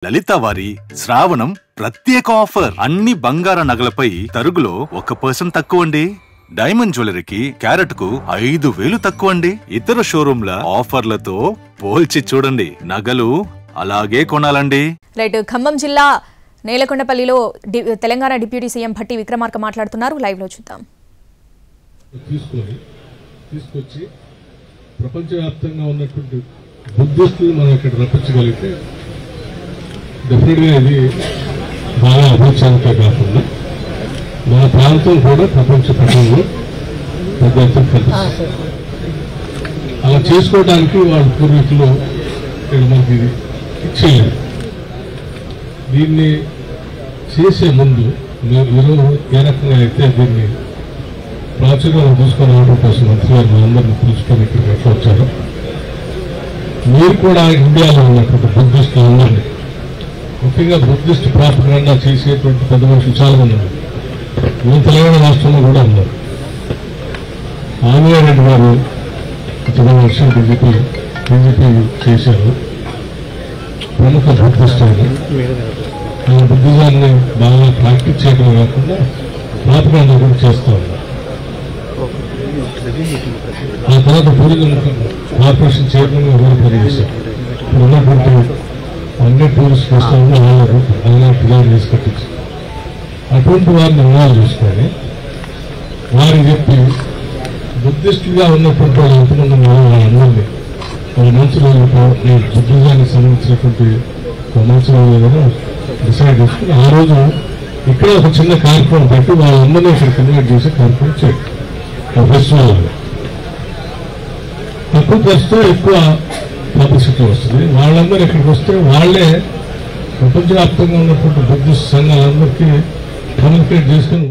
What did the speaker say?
లలిత వారి శ్రావణం ప్రత్యేక ఆఫర్ అన్ని బంగార నగలపై తరుగులో 1% తక్కువండి. డైమండ్ జ్యువెలరీకి క్యారెట్ కు 5,000 తక్కువండి. ఇతర షోరూంల ఆఫర్లతో పోల్చి చూడండి. నగలు అలాగే కొనాలండి. రైట్. ఖమ్మం జిల్లా నేలకొండపల్లిలో తెలంగాణ డిప్యూటీ సీఎం భట్టి విక్రమార్క మాట్లాడుతున్నారు. లైవ్ లో చూద్దాం. తీసుకొచ్చి ప్రపంచవ్యాప్తంగా ఉన్నటువంటి బుద్ధిస్టులు మనం ఇక్కడ రప్పించగలిగితే డెఫినెట్గా ఇది బాగా అభివృద్ధి చెందుతాయి. కాకుండా మన ప్రాంతం కూడా ప్రపంచ పటంలో పెద్ద ఎత్తున కనిపిస్తుంది. అలా చేసుకోవడానికి వాళ్ళ పూర్వీకులు ఇక్కడ మనకి ఇచ్చేయాలి. దీన్ని చేసే ముందు మీరు ఏ రకంగా అయితే దీన్ని ప్రాచుర్యం తీసుకొని రావడం కోసం మంత్రి గారు మనందరినీ పిలుచుకొని ఇక్కడికి ఎట్లా వచ్చారు, మీరు కూడా ఇండియాలో ఉన్నటువంటి బుద్ధిస్టులు అందరినీ, ముఖ్యంగా బుద్ధిస్ట్ ప్రాపగండా చేసేటువంటి పెద్ద మనుషులు చాలా మంది ఉన్నారు. మన తెలంగాణ రాష్ట్రంలో కూడా ఉన్నారు. ఆంజనేయ రెడ్డి గారు గత వర్షం బీజేపీ చేశారు. ప్రముఖ బుద్ధిస్ట్ ఆయన బుద్ధిజాన్ని బాగా ప్రాక్టీస్ చేయడమే కాకుండా ప్రాపగండా కూడా చేస్తూ ఉన్నారు. ఆ తర్వాత టూరిజం కార్పొరేషన్ చైర్మన్ ఎవరు పనిచేశారు. ఇప్పుడు ఉన్నటువంటి అన్ని టూరిస్ట్ ప్లేస్లలో ఆయన పిల్లలు చేసి కట్టించారు. అటువంటి వారిని ఇన్వాల్వ్ చేసుకొని వారికి చెప్పి బుద్ధిస్టుగా ఉన్నటువంటి వాళ్ళు ఎంతమంది ఉన్నారో వాళ్ళందరినీ వాళ్ళ మంచి రోజులతో ఈ బుద్ధిజానికి సంబంధించినటువంటి మంచి రోజు ఏదైనా డిసైడ్ చేసుకుని ఆ రోజు ఇక్కడ ఒక చిన్న కార్యక్రమం పెట్టి వాళ్ళందరినీ ఇక్కడ కన్వర్ట్ చేసే కార్యక్రమం చేయండి. ఫెస్టివల్ తక్కువ ఖర్చుతో ఎక్కువ పబ్లిసిటీ వస్తుంది. వాళ్ళందరూ ఇక్కడికి వస్తే వాళ్ళే ప్రపంచవ్యాప్తంగా ఉన్నటువంటి బుద్ధిస్ట్ సంఘాలందరికీ కమ్యూనికేట్ చేసుకుని